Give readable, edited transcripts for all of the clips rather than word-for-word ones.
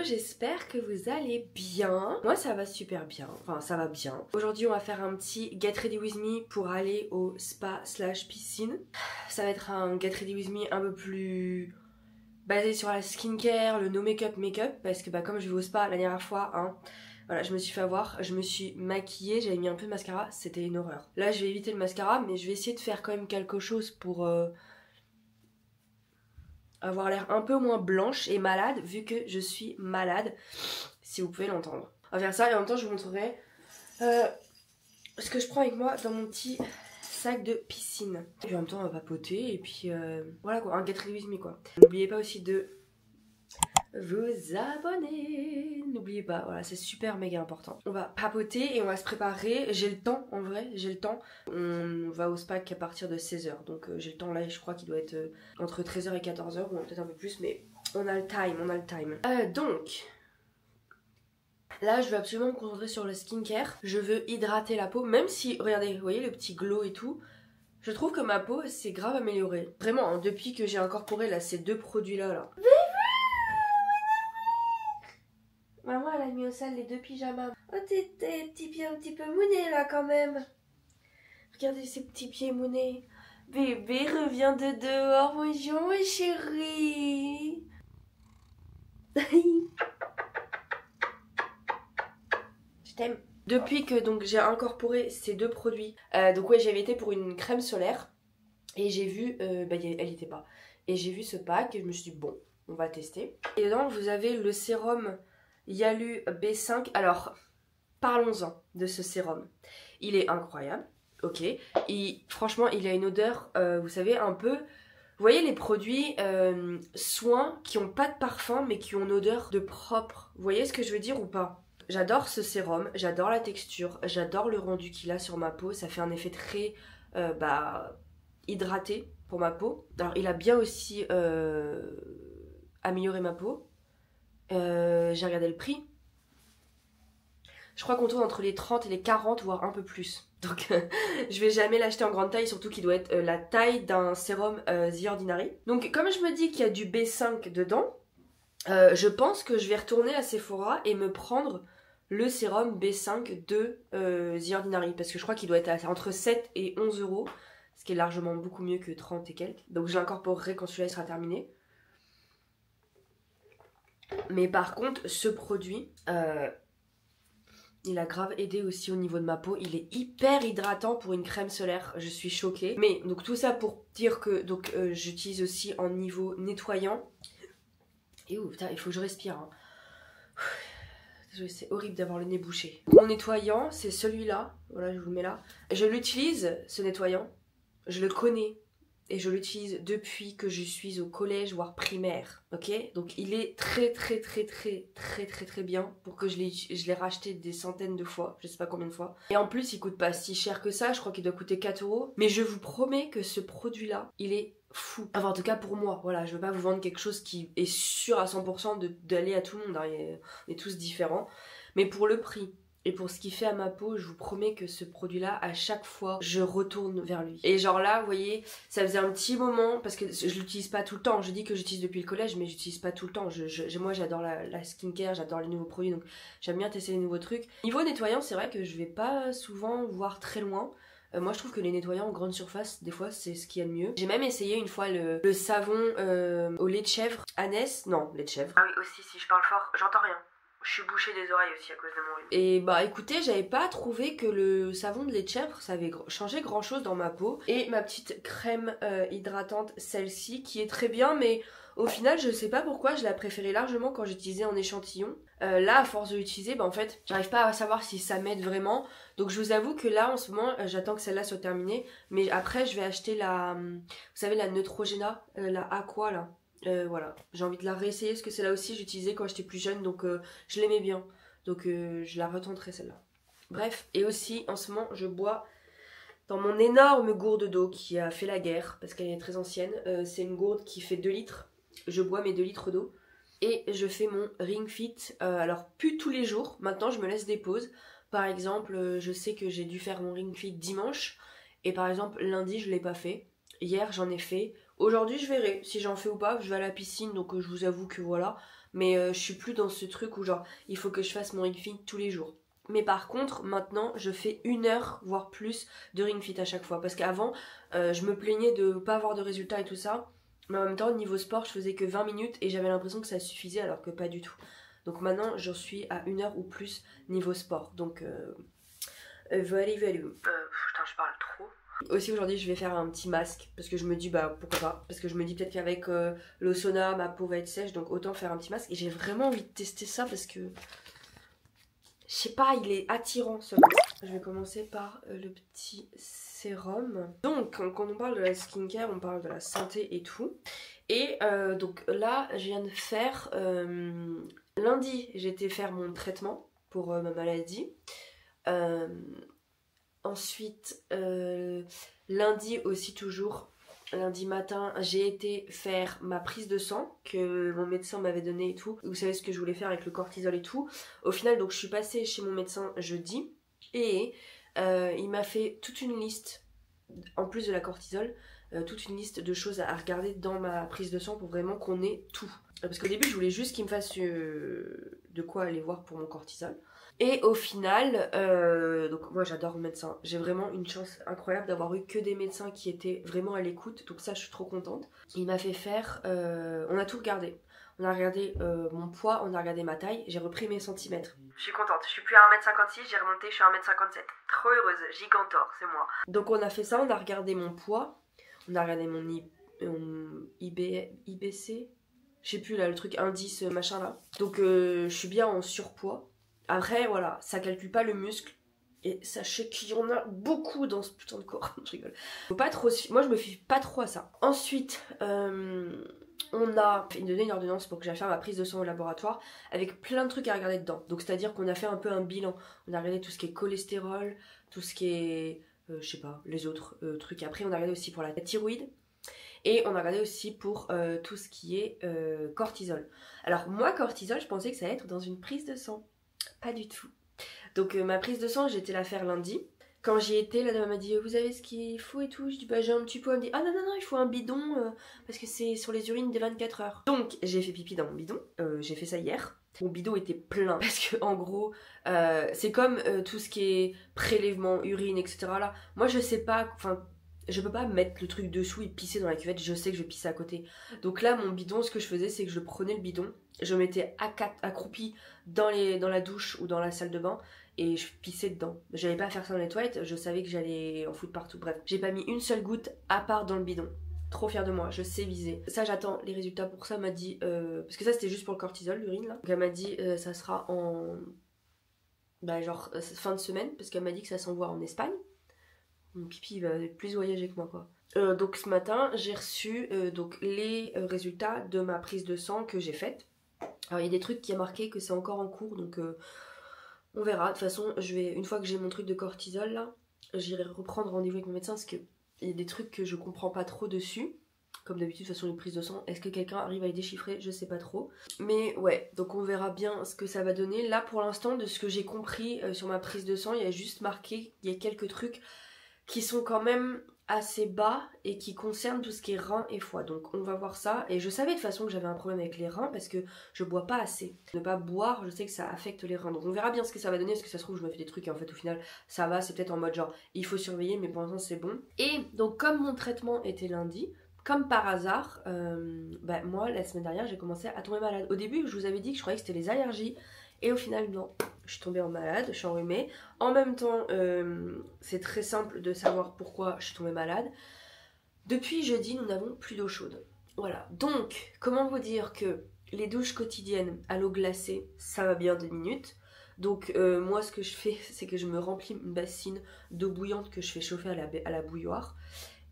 j'espère que vous allez bien. Moi ça va super bien, enfin ça va bien. Aujourd'hui on va faire un petit get ready with me pour aller au spa / piscine. Ça va être un get ready with me un peu plus basé sur la skincare, le no make-up parce que comme je vais au spa la dernière fois, voilà, je me suis fait avoir, je me suis maquillée, j'avais mis un peu de mascara, c'était une horreur. Là je vais éviter le mascara mais je vais essayer de faire quand même quelque chose pour avoir l'air un peu moins blanche et malade vu que je suis malade, si vous pouvez l'entendre. On va faire ça et en même temps je vous montrerai ce que je prends avec moi dans mon petit sac de piscine. Et en même temps on va papoter et puis voilà quoi, un get ready with me quoi. N'oubliez pas aussi de vous abonner, n'oubliez pas, voilà c'est super méga important. On va papoter et on va se préparer, j'ai le temps en vrai, j'ai le temps. On va au spa qu'à partir de 16h, donc j'ai le temps là, je crois qu'il doit être entre 13h et 14h ou peut-être un peu plus, mais on a le time, donc là je veux absolument me concentrer sur le skincare, je veux hydrater la peau, même si, regardez, vous voyez le petit glow et tout, je trouve que ma peau s'est grave améliorée. Vraiment, hein, depuis que j'ai incorporé là, ces deux produits là. Maman elle a mis au sale les deux pyjamas. Oh tes petits pieds un petit peu mounés là quand même. Regardez ces petits pieds mounés. Bébé revient de dehors, bonjour ma chérie. Je t'aime. Depuis que donc j'ai incorporé ces deux produits, donc ouais j'avais été pour une crème solaire et j'ai vu, elle y était pas. Et j'ai vu ce pack et je me suis dit bon, on va tester. Et dedans vous avez le sérum Yalu B5. Alors, parlons-en de ce sérum. Il est incroyable, ok. Franchement, il a une odeur, vous savez, un peu... Vous voyez les produits soins qui ont pas de parfum mais qui ont une odeur de propre. Vous voyez ce que je veux dire ou pas? J'adore ce sérum, j'adore la texture, j'adore le rendu qu'il a sur ma peau. Ça fait un effet très hydraté pour ma peau. Alors, il a bien aussi amélioré ma peau. J'ai regardé le prix. Je crois qu'on tourne entre les 30 et les 40 voire un peu plus. Donc je vais jamais l'acheter en grande taille, surtout qu'il doit être la taille d'un sérum The Ordinary. Donc comme je me dis qu'il y a du B5 dedans, je pense que je vais retourner à Sephora et me prendre le sérum B5 de The Ordinary. Parce que je crois qu'il doit être entre 7 et 11 euros, ce qui est largement beaucoup mieux que 30 et quelques. Donc je l'incorporerai quand celui-là sera terminé. Mais par contre, ce produit, il a grave aidé aussi au niveau de ma peau. Il est hyper hydratant pour une crème solaire. Je suis choquée. Mais donc tout ça pour dire que j'utilise aussi en niveau nettoyant. Et putain, il faut que je respire. Hein. C'est horrible d'avoir le nez bouché. Mon nettoyant, c'est celui-là. Voilà, je vous le mets là. Je l'utilise, ce nettoyant. Je le connais. Et je l'utilise depuis que je suis au collège, voire primaire, ok. Donc il est très bien pour que je l'ai racheté des centaines de fois, je sais pas combien de fois. Et en plus il coûte pas si cher que ça, je crois qu'il doit coûter 4 euros. Mais je vous promets que ce produit là, il est fou. Enfin en tout cas pour moi, voilà, je veux pas vous vendre quelque chose qui est sûr à 100% d'aller à tout le monde, hein. On est tous différents. Mais pour le prix et pour ce qu'il fait à ma peau, je vous promets que ce produit-là, à chaque fois, je retourne vers lui. Et genre là, vous voyez, ça faisait un petit moment, parce que je l'utilise pas tout le temps. Je dis que j'utilise depuis le collège, mais j'utilise pas tout le temps. Moi, j'adore la skincare, j'adore les nouveaux produits, donc j'aime bien tester les nouveaux trucs. Niveau nettoyant, c'est vrai que je vais pas souvent voir très loin. Moi je trouve que les nettoyants en grande surface, des fois c'est ce qu'il y a de mieux. J'ai même essayé une fois le savon au lait de chèvre. Anès, non, lait de chèvre. Ah oui, aussi, si je parle fort, j'entends rien. Je suis bouchée des oreilles aussi à cause de mon rhume. Et écoutez, j'avais pas trouvé que le savon de lait de chèvre, ça avait changé grand chose dans ma peau. Et ma petite crème hydratante, celle-ci, qui est très bien, mais au final, je sais pas pourquoi, je la préférais largement quand j'utilisais en échantillon. Là, à force de l'utiliser, en fait, j'arrive pas à savoir si ça m'aide vraiment. Donc je vous avoue que là, en ce moment, j'attends que celle-là soit terminée. Mais après, je vais acheter vous savez, la Neutrogena, la Aqua, là. Voilà, j'ai envie de la réessayer parce que celle-là aussi j'utilisais quand j'étais plus jeune, donc je l'aimais bien, donc je la retenterai celle-là. Bref, et aussi en ce moment je bois dans mon énorme gourde d'eau qui a fait la guerre parce qu'elle est très ancienne. C'est une gourde qui fait 2 litres, je bois mes 2 litres d'eau et je fais mon Ring Fit, alors plus tous les jours, maintenant je me laisse des pauses. Par exemple, je sais que j'ai dû faire mon Ring Fit dimanche et par exemple lundi je l'ai pas fait, hier j'en ai fait. Aujourd'hui je verrai si j'en fais ou pas, je vais à la piscine donc je vous avoue que voilà. Mais je suis plus dans ce truc où genre il faut que je fasse mon Ring Fit tous les jours. Mais par contre, maintenant, je fais 1 heure, voire plus, de Ring Fit à chaque fois. Parce qu'avant, je me plaignais de pas avoir de résultats et tout ça. Mais en même temps, niveau sport, je faisais que 20 minutes et j'avais l'impression que ça suffisait alors que pas du tout. Donc maintenant, j'en suis à 1 heure ou plus niveau sport. Donc, voilà. Putain, je parle trop. Aussi aujourd'hui je vais faire un petit masque parce que je me dis bah pourquoi pas, parce que je me dis peut-être qu'avec le sauna ma peau va être sèche, donc autant faire un petit masque. Et j'ai vraiment envie de tester ça parce que je sais pas, il est attirant ce masque. Je vais commencer par le petit sérum. Donc quand on parle de la skincare, on parle de la santé et tout. Et donc là je viens de faire lundi j'ai été faire mon traitement pour ma maladie. Ensuite, lundi aussi toujours, lundi matin, j'ai été faire ma prise de sang que mon médecin m'avait donnée et tout. Vous savez ce que je voulais faire avec le cortisol et tout. Au final, donc je suis passée chez mon médecin jeudi et il m'a fait toute une liste, en plus de la cortisol, toute une liste de choses à regarder dans ma prise de sang pour vraiment qu'on ait tout. Parce qu'au début, je voulais juste qu'il me fasse de quoi aller voir pour mon cortisol. Et au final, donc moi j'adore le médecin, j'ai vraiment une chance incroyable d'avoir eu que des médecins qui étaient vraiment à l'écoute, donc ça je suis trop contente. Il m'a fait faire, on a tout regardé, on a regardé mon poids, on a regardé ma taille, j'ai repris mes centimètres. Je suis contente, je suis plus à 1m56, j'ai remonté, je suis à 1m57, trop heureuse, gigantor, c'est moi. Donc on a fait ça, on a regardé mon poids, on a regardé mon IBC, je sais plus là, le truc indice machin là. Donc je suis bien en surpoids. Après, voilà, ça calcule pas le muscle. Et sachez qu'il y en a beaucoup dans ce putain de corps. Je rigole. Faut pas trop... Moi, je me fie pas trop à ça. Ensuite, on a donné une ordonnance pour que j'aille faire ma prise de sang au laboratoire avec plein de trucs à regarder dedans. Donc, c'est-à-dire qu'on a fait un peu un bilan. On a regardé tout ce qui est cholestérol, tout ce qui est... je sais pas, les autres trucs. Après, on a regardé aussi pour la thyroïde. Et on a regardé aussi pour tout ce qui est cortisol. Alors, moi, cortisol, je pensais que ça allait être dans une prise de sang. Pas du tout. Donc ma prise de sang, j'ai été la faire lundi. Quand j'y étais, la dame m'a dit vous avez ce qu'il faut et tout. Je dis bah j'ai un petit peu. Elle me dit ah non non non il faut un bidon parce que c'est sur les urines des 24 heures. Donc j'ai fait pipi dans mon bidon. J'ai fait ça hier. Mon bidon était plein parce que en gros c'est comme tout ce qui est prélèvement, urine, etc. là. Moi je sais pas, enfin je peux pas mettre le truc dessous et pisser dans la cuvette, je sais que je vais pisser à côté. Donc là mon bidon, ce que je faisais c'est que je prenais le bidon, je me mettais accroupie dans la douche ou dans la salle de bain et je pissais dedans. J'allais pas faire ça dans les toilettes, je savais que j'allais en foutre partout. Bref, j'ai pas mis une seule goutte à part dans le bidon. Trop fière de moi, je sais viser. Ça j'attends les résultats pour ça, m'a dit parce que ça c'était juste pour le cortisol, l'urine là. Donc elle m'a dit ça sera en bah genre fin de semaine parce qu'elle m'a dit que ça s'envoie en Espagne. Mon pipi il va plus voyager que moi quoi. Donc ce matin j'ai reçu donc les résultats de ma prise de sang que j'ai faite. Alors il y a des trucs qui a marqué que c'est encore en cours donc on verra. De toute façon je vais, une fois que j'ai mon truc de cortisol là, j'irai reprendre rendez-vous avec mon médecin parce que il y a des trucs que je comprends pas trop dessus. Comme d'habitude, de toute façon, les prises de sang, est-ce que quelqu'un arrive à les déchiffrer? Je sais pas trop. Mais ouais, donc on verra bien ce que ça va donner. Là, pour l'instant, de ce que j'ai compris sur ma prise de sang, il y a juste marqué, il y a quelques trucs qui sont quand même assez bas et qui concernent tout ce qui est reins et foie. Donc on va voir ça. Et je savais de toute façon que j'avais un problème avec les reins parce que je bois pas assez. Ne pas boire, je sais que ça affecte les reins. Donc on verra bien ce que ça va donner parce que ça se trouve je me fais des trucs et en fait au final ça va, c'est peut-être en mode genre il faut surveiller mais pour l'instant c'est bon. Et donc comme mon traitement était lundi, comme par hasard, bah moi la semaine dernière j'ai commencé à tomber malade. Au début je vous avais dit que je croyais que c'était les allergies et au final non, je suis tombée malade, je suis enrhumée. En même temps c'est très simple de savoir pourquoi je suis tombée malade. Depuis jeudi nous n'avons plus d'eau chaude. Voilà, donc comment vous dire que les douches quotidiennes à l'eau glacée ça va bien 2 minutes. Donc moi ce que je fais c'est que je me remplis une bassine d'eau bouillante que je fais chauffer à la bouilloire.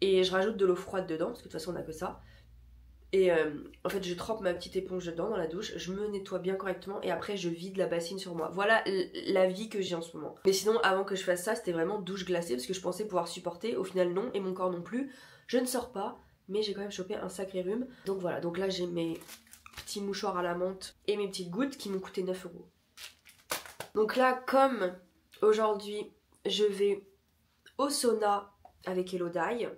Et je rajoute de l'eau froide dedans, parce que de toute façon on n'a que ça. Et en fait je trempe ma petite éponge dedans dans la douche, je me nettoie bien correctement et après je vide la bassine sur moi. Voilà la vie que j'ai en ce moment. Mais sinon avant que je fasse ça c'était vraiment douche glacée parce que je pensais pouvoir supporter, au final non, et mon corps non plus. Je ne sors pas, mais j'ai quand même chopé un sacré rhume. Donc voilà, donc là j'ai mes petits mouchoirs à la menthe et mes petites gouttes qui m'ont coûté 9 €. Donc là comme aujourd'hui je vais au sauna avec Elodie.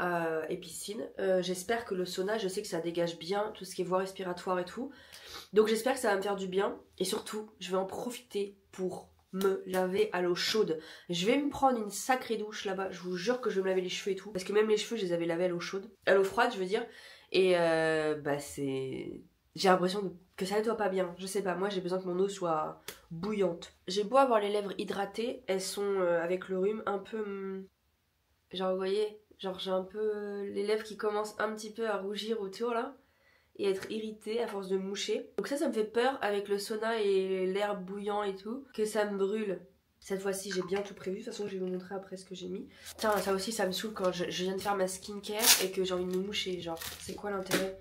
et piscine. J'espère que le sauna, je sais que ça dégage bien tout ce qui est voie respiratoire et tout. Donc j'espère que ça va me faire du bien. Et surtout, je vais en profiter pour me laver à l'eau chaude. Je vais me prendre une sacrée douche là-bas. Je vous jure que je vais me laver les cheveux et tout. Parce que même les cheveux, je les avais lavés à l'eau chaude. À l'eau froide, je veux dire. Et bah c'est... J'ai l'impression que ça nettoie pas bien. Je sais pas, moi j'ai besoin que mon eau soit bouillante. J'ai beau avoir les lèvres hydratées, elles sont avec le rhume un peu... genre vous voyez, genre j'ai un peu les lèvres qui commencent un petit peu à rougir autour là. Et être irritée à force de moucher. Donc ça me fait peur avec le sauna et l'air bouillant et tout, que ça me brûle. Cette fois-ci j'ai bien tout prévu, de toute façon je vais vous montrer après ce que j'ai mis. Tiens, ça aussi ça me saoule quand je viens de faire ma skincare et que j'ai envie de me moucher, genre c'est quoi l'intérêt?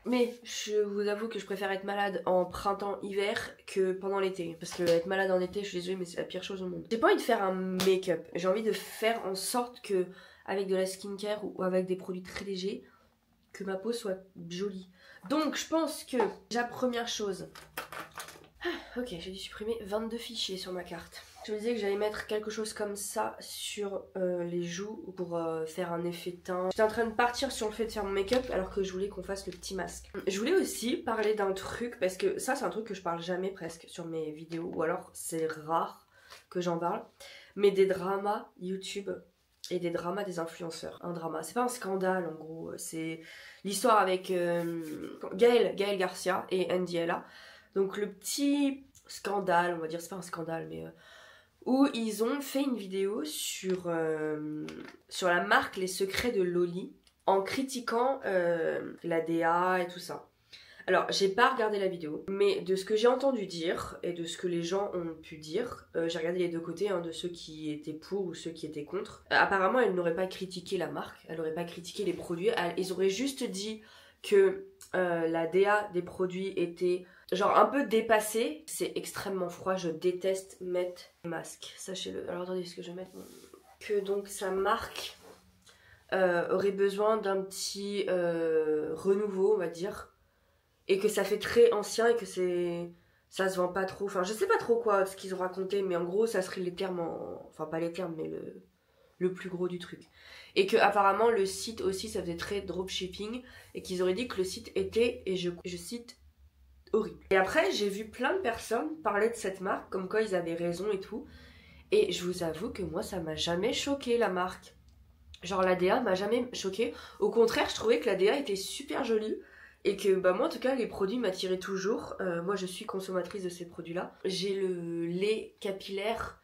Mais je vous avoue que je préfère être malade en printemps-hiver que pendant l'été. Parce que être malade en été, je suis désolée, mais c'est la pire chose au monde. J'ai pas envie de faire un make-up. J'ai envie de faire en sorte que, avec de la skincare ou avec des produits très légers, que ma peau soit jolie. Donc je pense que, déjà première chose... ok, j'ai dû supprimer 22 fichiers sur ma carte. Je me disais que j'allais mettre quelque chose comme ça sur les joues pour faire un effet teint. J'étais en train de partir sur le fait de faire mon make-up alors que je voulais qu'on fasse le petit masque. Je voulais aussi parler d'un truc parce que ça c'est un truc que je parle jamais presque sur mes vidéos ou alors c'est rare que j'en parle. Mais des dramas YouTube et des dramas des influenceurs. Un drama, c'est pas un scandale en gros, c'est l'histoire avec Gaël Garcia et Andy Ella. Donc le petit scandale, on va dire, c'est pas un scandale mais... où ils ont fait une vidéo sur la marque Les Secrets de Loli en critiquant la DA et tout ça. Alors, j'ai pas regardé la vidéo, mais de ce que j'ai entendu dire et de ce que les gens ont pu dire, j'ai regardé les deux côtés, hein, de ceux qui étaient pour ou ceux qui étaient contre. Apparemment, elle n'aurait pas critiqué la marque, elle n'aurait pas critiqué les produits, ils auraient juste dit que la DA des produits était genre un peu dépassée. C'est extrêmement froid, je déteste mettre des masques, sachez-le. Alors attendez, est-ce que je vais mettre que donc sa marque aurait besoin d'un petit renouveau, on va dire, et que ça fait très ancien et que ça se vend pas trop. Enfin, je sais pas trop quoi ce qu'ils ont raconté, mais en gros, ça serait les termes enfin pas les termes, mais le plus gros du truc. Et que apparemment le site aussi ça faisait très dropshipping et qu'ils auraient dit que le site était, et je cite, horrible. Et après j'ai vu plein de personnes parler de cette marque comme quoi ils avaient raison et tout, et je vous avoue que moi ça m'a jamais choqué la marque. Genre la DA m'a jamais choqué, au contraire je trouvais que la DA était super jolie et que bah moi en tout cas les produits m'attiraient toujours. Moi je suis consommatrice de ces produits là. J'ai le lait capillaire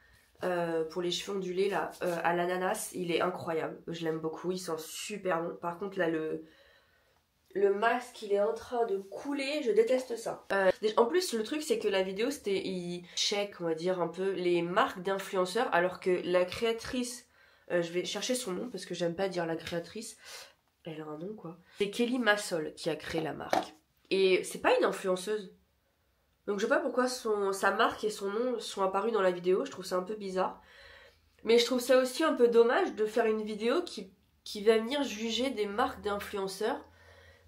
pour les cheveux ondulés là, à l'ananas, il est incroyable, je l'aime beaucoup, il sent super bon. Par contre là le masque il est en train de couler, je déteste ça. En plus le truc c'est que la vidéo c'était, il check on va dire un peu les marques d'influenceurs alors que la créatrice, je vais chercher son nom parce que j'aime pas dire la créatrice, elle a un nom quoi. C'est Kelly Massol qui a créé la marque. Et c'est pas une influenceuse. Donc je sais pas pourquoi sa marque et son nom sont apparus dans la vidéo, je trouve ça un peu bizarre. Mais je trouve ça aussi un peu dommage de faire une vidéo qui va venir juger des marques d'influenceurs.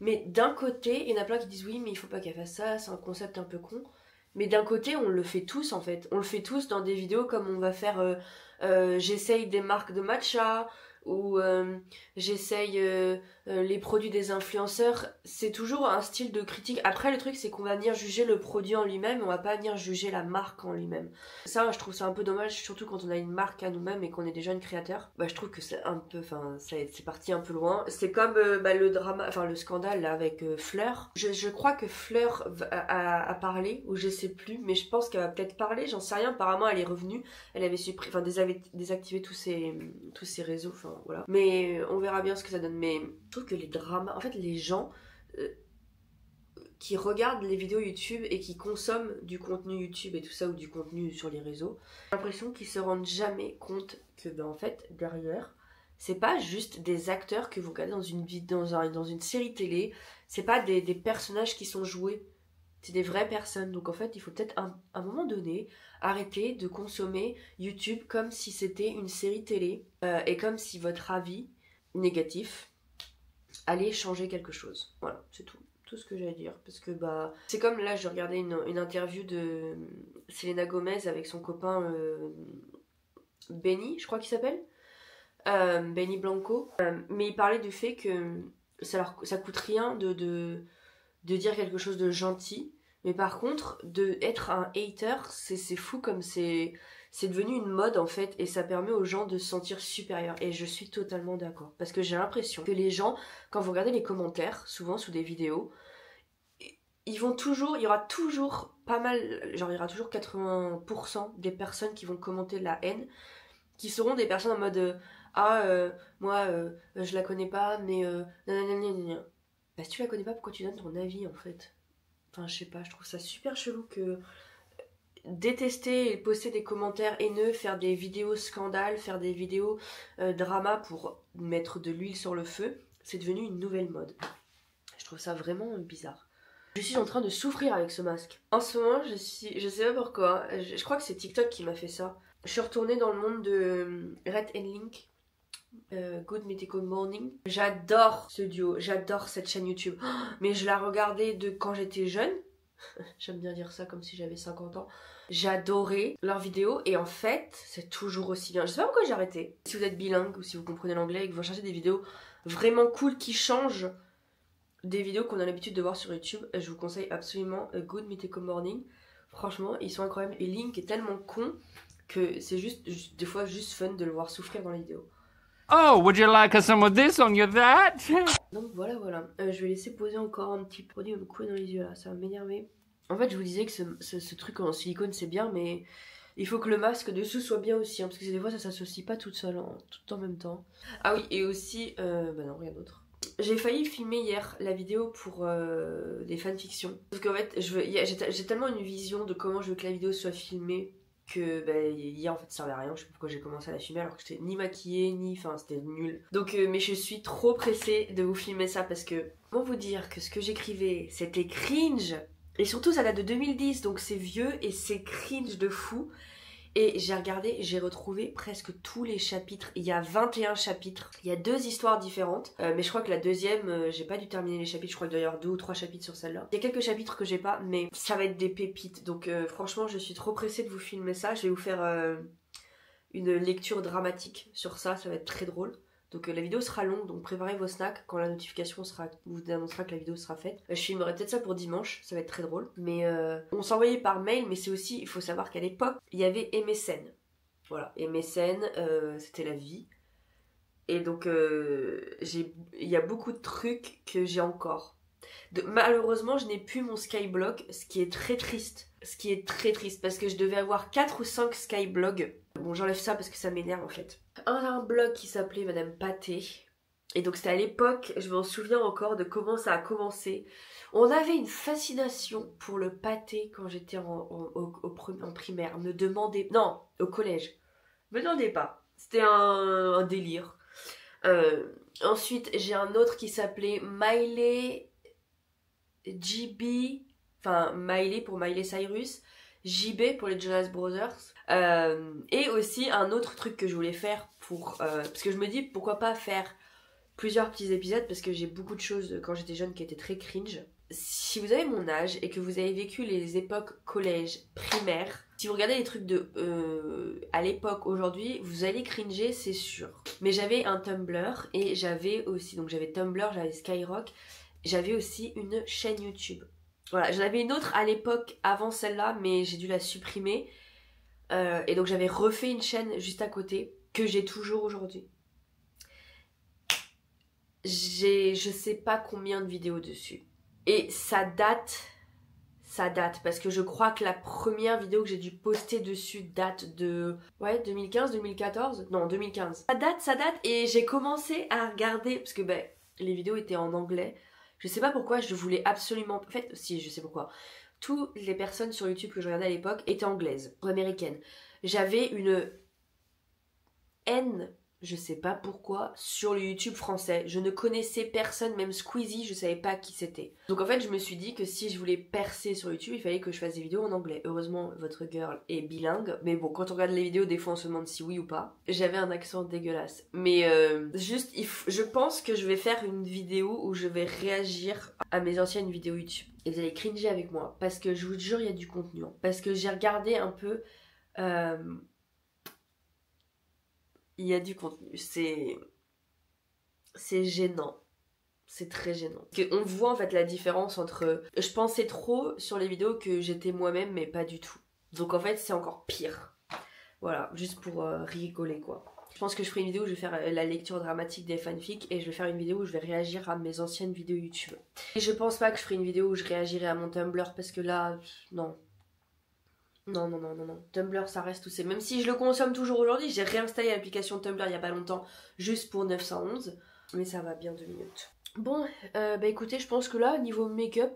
Mais d'un côté, il y en a plein qui disent oui mais il faut pas qu'elle fasse ça, c'est un concept un peu con. Mais d'un côté on le fait tous en fait. On le fait tous dans des vidéos comme on va faire j'essaye des marques de matcha ou j'essaye les produits des influenceurs. C'est toujours un style de critique. Après le truc c'est qu'on va venir juger le produit en lui-même, on va pas venir juger la marque en lui-même. Ça je trouve ça un peu dommage, surtout quand on a une marque à nous-mêmes et qu'on est déjà une créateur. Bah je trouve que c'est un peu, enfin c'est parti un peu loin. C'est comme le drama, enfin le scandale là avec Fleur. Je crois que Fleur a parlé, ou je sais plus, mais je pense qu'elle va peut-être parler, j'en sais rien. Apparemment elle est revenue, elle avait désactivé tous ses réseaux, enfin voilà. Mais on verra bien ce que ça donne. Mais je trouve que les dramas, en fait les gens qui regardent les vidéos YouTube et qui consomment du contenu YouTube et tout ça, ou du contenu sur les réseaux, j'ai l'impression qu'ils se rendent jamais compte que en fait derrière c'est pas juste des acteurs que vous regardez dans une série télé, c'est pas des personnages qui sont joués, c'est des vraies personnes. Donc en fait il faut peut-être à un moment donné arrêter de consommer YouTube comme si c'était une série télé et comme si votre avis négatif allait changer quelque chose. Voilà, c'est tout ce que j'ai à dire. Parce que bah c'est comme là je regardais une interview de Selena Gomez avec son copain Benny, je crois qu'il s'appelle. Benny Blanco. Mais il parlait du fait que ça coûte rien de dire quelque chose de gentil. Mais par contre, être un hater, c'est fou comme c'est devenu une mode en fait. Et ça permet aux gens de se sentir supérieurs. Et je suis totalement d'accord. Parce que j'ai l'impression que les gens, quand vous regardez les commentaires, souvent sous des vidéos, il y aura toujours pas mal, genre il y aura toujours 80% des personnes qui vont commenter de la haine, qui seront des personnes en mode moi je la connais pas, mais nanana. Bah si tu la connais pas, pourquoi tu donnes ton avis en fait? Enfin je sais pas, je trouve ça super chelou que détester et poster des commentaires haineux, faire des vidéos scandales, faire des vidéos drama pour mettre de l'huile sur le feu, c'est devenu une nouvelle mode. Je trouve ça vraiment bizarre. Je suis en train de souffrir avec ce masque. En ce moment, je sais pas pourquoi, je crois que c'est TikTok qui m'a fait ça. Je suis retournée dans le monde de Rhett and Link, Good Mythical Morning. J'adore ce duo, j'adore cette chaîne YouTube. Oh, mais je la regardais de quand j'étais jeune. J'aime bien dire ça comme si j'avais 50 ans. J'adorais leurs vidéos et en fait, c'est toujours aussi bien. Je sais pas pourquoi j'ai arrêté. Si vous êtes bilingue ou si vous comprenez l'anglais et que vous cherchez des vidéos vraiment cool qui changent des vidéos qu'on a l'habitude de voir sur YouTube, je vous conseille absolument Good Mythical Morning. Franchement, ils sont incroyables. Et Link est tellement con que c'est juste des fois juste fun de le voir souffrir dans les vidéos. Oh, would you like some of this on your that? Donc voilà. Je vais laisser poser encore un petit produit me couler dans les yeux là, ça va m'énerver. En fait, je vous disais que ce truc en silicone c'est bien, mais il faut que le masque dessous soit bien aussi, hein, parce que des fois ça s'associe pas toute seule, tout en même temps. Ah oui, et aussi, bah non, rien d'autre. J'ai failli filmer hier la vidéo pour les fanfictions. Parce qu'en fait, j'ai tellement une vision de comment je veux que la vidéo soit filmée que hier en fait ça servait à rien. Je sais pas pourquoi j'ai commencé à la filmer alors que j'étais ni maquillée, enfin c'était nul. Donc, mais je suis trop pressée de vous filmer ça parce que, comment vous dire que ce que j'écrivais c'était cringe. Et surtout ça date de 2010 donc c'est vieux et c'est cringe de fou. Et j'ai regardé, j'ai retrouvé presque tous les chapitres. Il y a 21 chapitres. Il y a 2 histoires différentes. Mais je crois que la deuxième, j'ai pas dû terminer les chapitres. Je crois qu'il doit y avoir 2 ou 3 chapitres sur celle-là. Il y a quelques chapitres que j'ai pas, mais ça va être des pépites. Donc franchement, je suis trop pressée de vous filmer ça. Je vais vous faire une lecture dramatique sur ça. Ça va être très drôle. Donc la vidéo sera longue, donc préparez vos snacks quand la notification vous annoncera que la vidéo sera faite. Je filmerai peut-être ça pour dimanche, ça va être très drôle. Mais on s'envoyait par mail, mais c'est aussi, il faut savoir qu'à l'époque, il y avait MSN. Voilà, MSN, c'était la vie. Et donc il y a beaucoup de trucs que j'ai encore. Malheureusement, je n'ai plus mon Skyblock, ce qui est très triste. Parce que je devais avoir 4 ou 5 Skyblogs. Bon, j'enlève ça parce que ça m'énerve en fait. Un blog qui s'appelait Madame Pâté. Et donc c'était à l'époque, je m'en souviens encore de comment ça a commencé. On avait une fascination pour le pâté quand j'étais en primaire. Me demandez... Non, au collège. Me demandez pas. C'était un délire. Ensuite, j'ai un autre qui s'appelait Miley JB. Enfin, Miley pour Miley Cyrus. JB pour les Jonas Brothers. Et aussi un autre truc que je voulais faire pour... parce que je me dis pourquoi pas faire plusieurs petits épisodes parce que j'ai beaucoup de choses quand j'étais jeune qui étaient très cringe. Si vous avez mon âge et que vous avez vécu les époques collège, primaire, si vous regardez les trucs de à l'époque aujourd'hui, vous allez cringer, c'est sûr. Mais j'avais un Tumblr et j'avais aussi, donc j'avais Tumblr, j'avais Skyrock, j'avais aussi une chaîne YouTube. Voilà, j'en avais une autre à l'époque avant celle-là, mais j'ai dû la supprimer. Et donc j'avais refait une chaîne juste à côté que j'ai toujours aujourd'hui. J'ai je sais pas combien de vidéos dessus. Et ça date parce que je crois que la première vidéo que j'ai dû poster dessus date de 2015, 2014, non 2015. Ça date et j'ai commencé à regarder parce que les vidéos étaient en anglais. Je sais pas pourquoi je voulais absolument, en fait si je sais pourquoi. Toutes les personnes sur YouTube que je regardais à l'époque étaient anglaises ou américaines. J'avais une haine, je sais pas pourquoi, sur le YouTube français. Je ne connaissais personne, même Squeezie, je savais pas qui c'était. Donc en fait, je me suis dit que si je voulais percer sur YouTube, il fallait que je fasse des vidéos en anglais. Heureusement, votre girl est bilingue. Mais bon, quand on regarde les vidéos, des fois on se demande si oui ou pas. J'avais un accent dégueulasse. Mais juste, je pense que je vais faire une vidéo où je vais réagir à mes anciennes vidéos YouTube. Et vous allez cringer avec moi. Parce que je vous jure, il y a du contenu. Parce que j'ai regardé un peu... Il y a du contenu. C'est gênant. C'est très gênant. On voit en fait la différence entre... Je pensais trop sur les vidéos que j'étais moi-même, mais pas du tout. Donc en fait, c'est encore pire. Voilà, juste pour rigoler quoi. Je pense que je ferai une vidéo où je vais faire la lecture dramatique des fanfics et je vais faire une vidéo où je vais réagir à mes anciennes vidéos YouTube. Et je pense pas que je ferai une vidéo où je réagirai à mon Tumblr parce que là, non. Non. Tumblr ça reste où c'est. Même si je le consomme toujours aujourd'hui, j'ai réinstallé l'application Tumblr il y a pas longtemps juste pour 911. Mais ça va bien 2 minutes. Bon, bah écoutez, je pense que là, niveau make-up,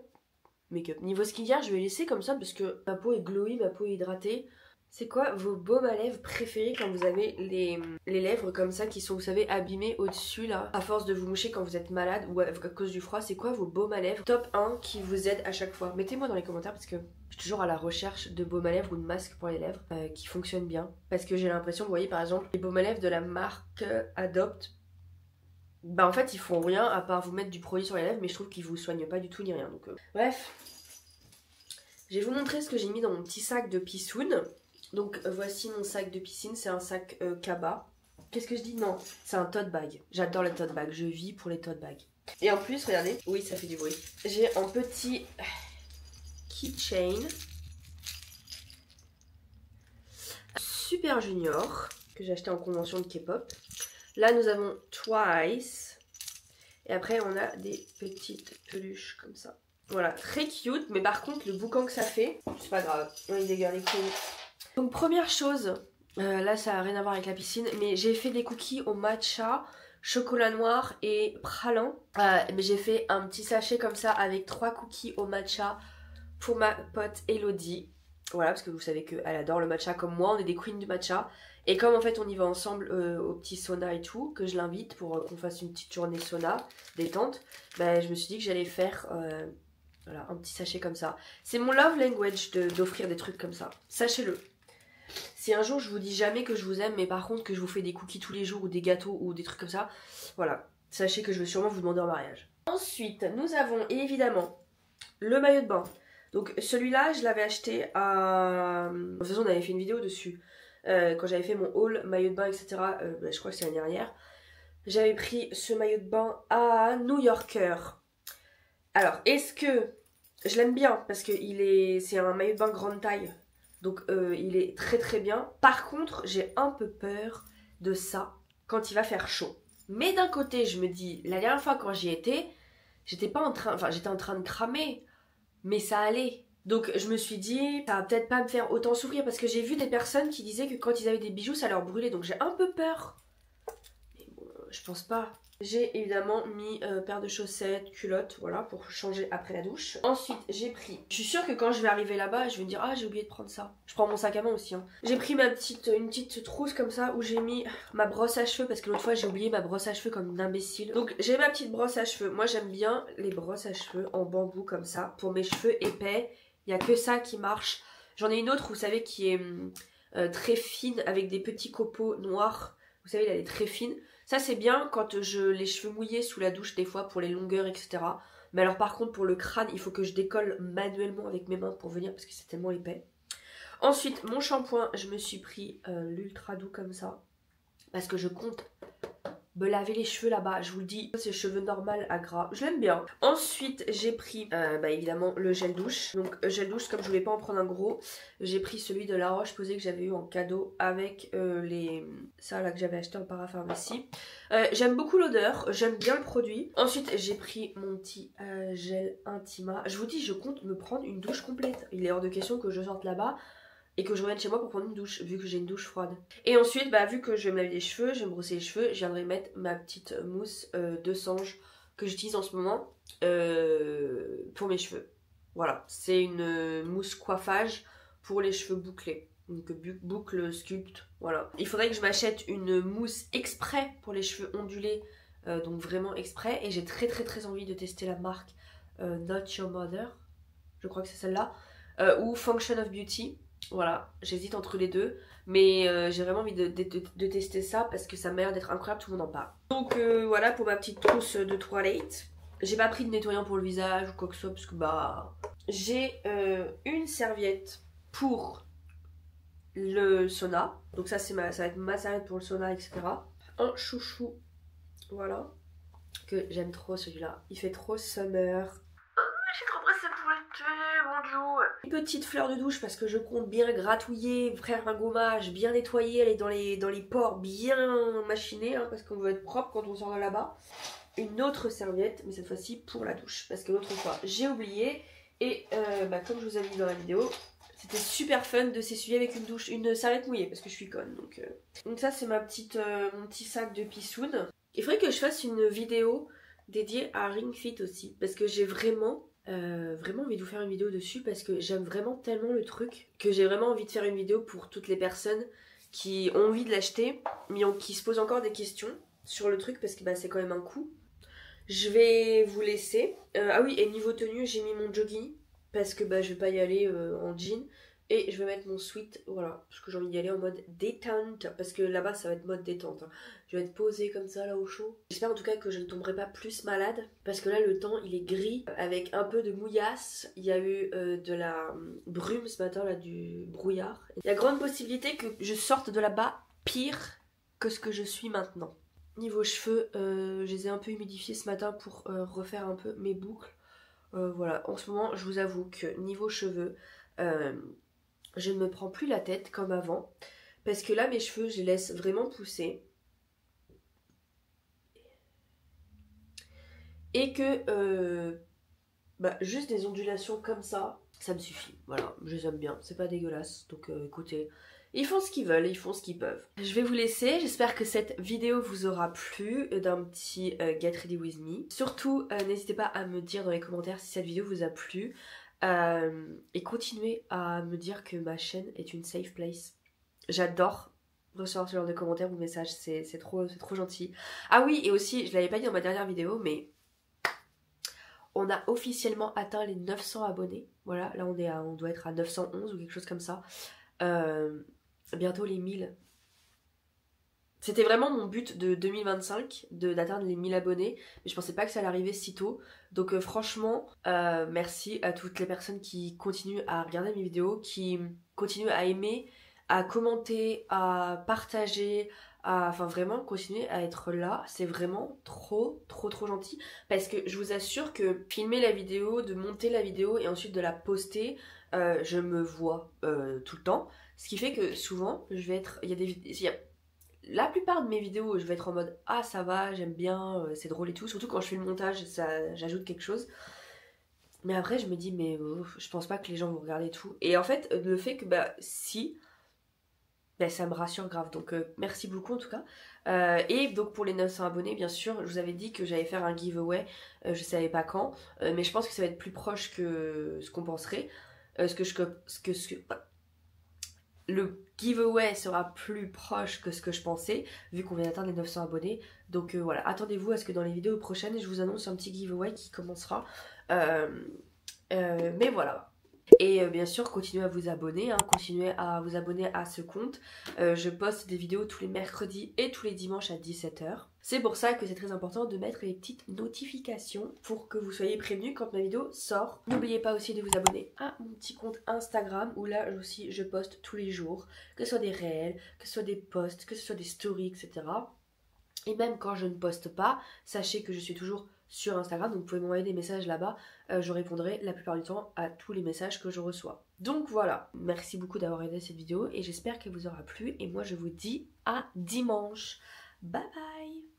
niveau skincare, je vais laisser comme ça parce que ma peau est glowy, ma peau est hydratée. C'est quoi vos baumes à lèvres préférés quand vous avez les lèvres comme ça qui sont, vous savez, abîmées au-dessus là, à force de vous moucher quand vous êtes malade ou à cause du froid? C'est quoi vos baumes à lèvres top 1 qui vous aident à chaque fois? Mettez-moi dans les commentaires parce que je suis toujours à la recherche de baumes à lèvres ou de masques pour les lèvres qui fonctionnent bien. Parce que j'ai l'impression, vous voyez par exemple, les baumes à lèvres de la marque Adopt, bah en fait ils font rien à part vous mettre du produit sur les lèvres, mais je trouve qu'ils vous soignent pas du tout ni rien. Donc bref, je vais vous montrer ce que j'ai mis dans mon petit sac de pissoun. Donc voici mon sac de piscine, c'est un sac Kaba. Qu'est-ce que je dis? Non, c'est un tote bag. J'adore les tote bags, je vis pour les tote bags. Et en plus, regardez, oui ça fait du bruit. J'ai un petit keychain Super Junior que j'ai acheté en convention de K-pop. Là nous avons Twice. Et après on a des petites peluches comme ça. Voilà, très cute, mais par contre le boucan que ça fait, c'est pas grave, on est dégueulasse les couilles. Donc première chose, là ça n'a rien à voir avec la piscine, mais j'ai fait des cookies au matcha, chocolat noir et pralin. J'ai fait un petit sachet comme ça avec 3 cookies au matcha pour ma pote Elodie. Voilà, parce que vous savez qu'elle adore le matcha comme moi, on est des queens du matcha. Et comme en fait on y va ensemble au petit sauna et tout, que je l'invite pour qu'on fasse une petite journée sauna, détente, bah, je me suis dit que j'allais faire voilà, un petit sachet comme ça. C'est mon love language d'offrir des trucs comme ça, sachez-le. Si un jour je vous dis jamais que je vous aime, mais par contre que je vous fais des cookies tous les jours ou des gâteaux ou des trucs comme ça, voilà, sachez que je vais sûrement vous demander en mariage. Ensuite, nous avons évidemment le maillot de bain. Donc celui-là, je l'avais acheté à... De toute façon, on avait fait une vidéo dessus. Quand j'avais fait mon haul maillot de bain, etc. Bah, je crois que c'est l'année dernière. J'avais pris ce maillot de bain à New Yorker. Alors, est-ce que... Je l'aime bien parce que c'est un maillot de bain grande taille. Donc il est très très bien. Par contre, j'ai un peu peur de ça quand il va faire chaud. Mais d'un côté, je me dis, la dernière fois quand j'y étais, j'étais pas en train... Enfin, j'étais en train de cramer. Mais ça allait. Donc je me suis dit, ça va peut-être pas me faire autant souffrir. Parce que j'ai vu des personnes qui disaient que quand ils avaient des bijoux, ça leur brûlait. Donc j'ai un peu peur. Mais bon, je pense pas. J'ai évidemment mis paire de chaussettes, culottes, voilà, pour changer après la douche. Ensuite, j'ai pris... Je suis sûre que quand je vais arriver là-bas, je vais me dire, ah, j'ai oublié de prendre ça. Je prends mon sac à main aussi, hein. J'ai pris une petite trousse comme ça, où j'ai mis ma brosse à cheveux, parce que l'autre fois, j'ai oublié ma brosse à cheveux comme une imbécile. Donc, j'ai ma petite brosse à cheveux. Moi, j'aime bien les brosses à cheveux en bambou comme ça. Pour mes cheveux épais, il n'y a que ça qui marche. J'en ai une autre, vous savez, qui est très fine, avec des petits copeaux noirs. Vous savez, elle est très fine. Ça c'est bien quand j'ai les cheveux mouillés sous la douche des fois pour les longueurs etc. Mais alors par contre pour le crâne il faut que je décolle manuellement avec mes mains pour venir parce que c'est tellement épais. Ensuite mon shampoing je me suis pris l'ultra doux comme ça. Parce que je compte me laver les cheveux là-bas, je vous le dis, c'est cheveux normal à gras, je l'aime bien. Ensuite j'ai pris bah évidemment le gel douche. Donc gel douche comme je voulais pas en prendre un gros, j'ai pris celui de La Roche-Posay que j'avais eu en cadeau avec ça là que j'avais acheté en parapharmacie. J'aime beaucoup l'odeur, j'aime bien le produit. Ensuite j'ai pris mon petit gel Intima. Je vous dis je compte me prendre une douche complète. Il est hors de question que je sorte là-bas et que je revienne chez moi pour prendre une douche, vu que j'ai une douche froide. Et ensuite, bah, vu que je vais me laver les cheveux, je vais me brosser les cheveux, je viendrai mettre ma petite mousse de Sange que j'utilise en ce moment pour mes cheveux. Voilà, c'est une mousse coiffage pour les cheveux bouclés. Donc boucle, sculpte, voilà. Il faudrait que je m'achète une mousse exprès pour les cheveux ondulés, donc vraiment exprès. Et j'ai très très très envie de tester la marque Not Your Mother, je crois que c'est celle-là, ou Function of Beauty. Voilà, j'hésite entre les deux, mais j'ai vraiment envie de tester ça parce que ça m'a l'air d'être incroyable, tout le monde en parle. Donc voilà pour ma petite trousse de toilette. J'ai pas pris de nettoyant pour le visage ou quoi que ce soit parce que bah... J'ai une serviette pour le sauna. Donc ça, ça va être ma serviette pour le sauna, etc. Un chouchou, voilà, que j'aime trop celui-là. Il fait trop summer. J'ai trop pressé pour l'été, mon Dieu. Une petite fleur de douche parce que je compte bien gratouiller, faire un gommage, bien nettoyer, aller dans les pores, bien machiner, hein, parce qu'on veut être propre quand on sort de là-bas. Une autre serviette, mais cette fois-ci pour la douche, parce que l'autre fois j'ai oublié. Et comme je vous avais dit dans la vidéo, c'était super fun de s'essuyer avec une serviette mouillée, parce que je suis conne. Donc ça c'est mon petit sac de pissoun. Il faudrait que je fasse une vidéo dédiée à Ring Fit aussi, parce que j'ai vraiment envie de vous faire une vidéo dessus, parce que j'aime vraiment tellement le truc que j'ai vraiment envie de faire une vidéo pour toutes les personnes qui ont envie de l'acheter, mais qui se posent encore des questions sur le truc, parce que c'est quand même un coût. Je vais vous laisser. Ah oui, et niveau tenue, j'ai mis mon jogging parce que je vais pas y aller en jean. Et je vais mettre mon sweat, voilà, parce que j'ai envie d'y aller en mode détente. Parce que là-bas, ça va être mode détente. Hein. Je vais être posée comme ça, là, au chaud. J'espère en tout cas que je ne tomberai pas plus malade. Parce que là, le temps, il est gris, avec un peu de mouillasse. Il y a eu de la brume ce matin, là, du brouillard. Il y a grande possibilité que je sorte de là-bas pire que ce que je suis maintenant. Niveau cheveux, je les ai un peu humidifiés ce matin pour refaire un peu mes boucles. Voilà, en ce moment, je vous avoue que niveau cheveux, je ne me prends plus la tête comme avant. Parce que là, mes cheveux, je les laisse vraiment pousser. Et que juste des ondulations comme ça me suffit. Voilà, je les aime bien, c'est pas dégueulasse. Donc écoutez, ils font ce qu'ils veulent, ils font ce qu'ils peuvent. Je vais vous laisser, j'espère que cette vidéo vous aura plu, d'un petit Get Ready With Me. Surtout, n'hésitez pas à me dire dans les commentaires si cette vidéo vous a plu. Et continuez à me dire que ma chaîne est une safe place. J'adore recevoir ce genre de commentaires ou de messages, c'est trop gentil. Ah oui, et aussi, je l'avais pas dit dans ma dernière vidéo, mais on a officiellement atteint les 900 abonnés. Voilà, là on doit être à 911 ou quelque chose comme ça. Bientôt les 1000. C'était vraiment mon but de 2025, d'atteindre les 1000 abonnés. Mais je pensais pas que ça allait arriver si tôt. Donc franchement, merci à toutes les personnes qui continuent à regarder mes vidéos, qui continuent à aimer, à commenter, à partager, enfin vraiment continuer à être là. C'est vraiment trop gentil. Parce que je vous assure que filmer la vidéo, de monter la vidéo et ensuite de la poster, je me vois tout le temps. Ce qui fait que souvent, je vais être... La plupart de mes vidéos, je vais être en mode « Ah, ça va, j'aime bien, c'est drôle et tout ». Surtout quand je fais le montage, j'ajoute quelque chose. Mais après, je me dis « Mais je pense pas que les gens vont regarder tout ». Et en fait, le fait que, si, ça me rassure grave. Donc, merci beaucoup en tout cas. Et donc, pour les 900 abonnés, bien sûr, je vous avais dit que j'allais faire un giveaway. Je savais pas quand. Mais je pense que ça va être plus proche que ce qu'on penserait. Le giveaway sera plus proche que ce que je pensais, vu qu'on vient d'atteindre les 900 abonnés. Donc voilà, attendez-vous à ce que dans les vidéos prochaines, je vous annonce un petit giveaway qui commencera. Mais voilà. Et bien sûr, continuez à vous abonner, hein, continuez à vous abonner à ce compte. Je poste des vidéos tous les mercredis et tous les dimanches à 17 h. C'est pour ça que c'est très important de mettre les petites notifications pour que vous soyez prévenus quand ma vidéo sort. N'oubliez pas aussi de vous abonner à mon petit compte Instagram où là aussi je poste tous les jours, que ce soit des réels, que ce soit des posts, que ce soit des stories, etc. Et même quand je ne poste pas, sachez que je suis toujours sur Instagram, donc vous pouvez m'envoyer des messages là-bas, je répondrai la plupart du temps à tous les messages que je reçois. Donc voilà, merci beaucoup d'avoir regardé cette vidéo et j'espère qu'elle vous aura plu et moi je vous dis à dimanche. Bye bye.